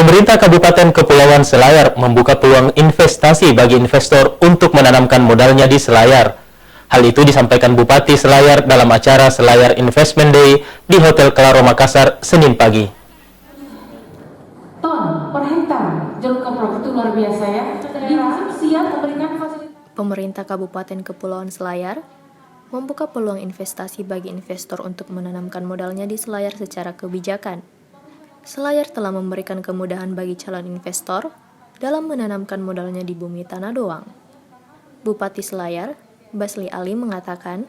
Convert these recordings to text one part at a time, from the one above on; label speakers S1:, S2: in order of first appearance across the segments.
S1: Pemerintah Kabupaten Kepulauan Selayar membuka peluang investasi bagi investor untuk menanamkan modalnya di Selayar. Hal itu disampaikan Bupati Selayar dalam acara Selayar Investment Day di Hotel Claro Makassar, Senin pagi.
S2: Ton per hektar jeruk keprok itu luar biasa ya. Daerah siap memberikan fasilitas.
S3: Pemerintah Kabupaten Kepulauan Selayar membuka peluang investasi bagi investor untuk menanamkan modalnya di Selayar secara kebijakan. Selayar telah memberikan kemudahan bagi calon investor dalam menanamkan modalnya di bumi Tanah Doang. Bupati Selayar, Basli Ali mengatakan,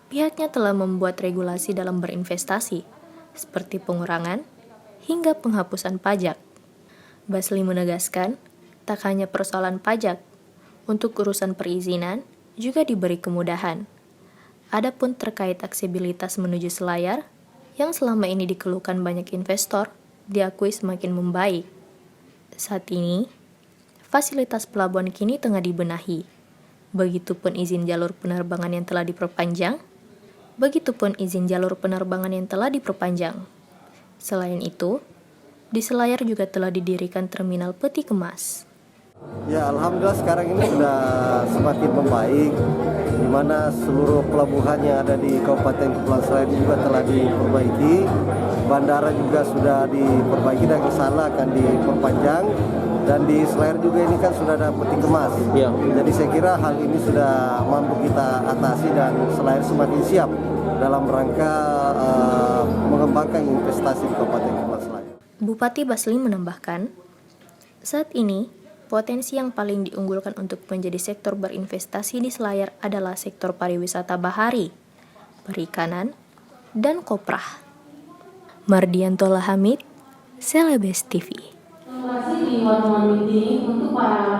S3: pihaknya telah membuat regulasi dalam berinvestasi, seperti pengurangan hingga penghapusan pajak. Basli menegaskan, tak hanya persoalan pajak, untuk urusan perizinan juga diberi kemudahan. Adapun terkait aksesibilitas menuju Selayar, yang selama ini dikeluhkan banyak investor, diakui semakin membaik. Saat ini, fasilitas pelabuhan kini tengah dibenahi. Begitupun izin jalur penerbangan yang telah diperpanjang. Selain itu, di Selayar juga telah didirikan terminal peti kemas.
S4: Ya, alhamdulillah sekarang ini sudah semakin membaik, di mana seluruh pelabuhan yang ada di Kabupaten Kepulauan Selayar juga telah diperbaiki, bandara juga sudah diperbaiki dan ke sana akan diperpanjang, dan di Selayar juga ini kan sudah ada peti kemas. Ya. Jadi saya kira hal ini sudah mampu kita atasi dan Selayar semakin siap dalam rangka mengembangkan investasi di Kabupaten Kepulauan Selayar.
S3: Bupati Basli menambahkan, saat ini potensi yang paling diunggulkan untuk menjadi sektor berinvestasi di Selayar adalah sektor pariwisata bahari, perikanan, dan koprah. Mardianto Lahamid, Celebes TV.
S2: Di warung meeting untuk para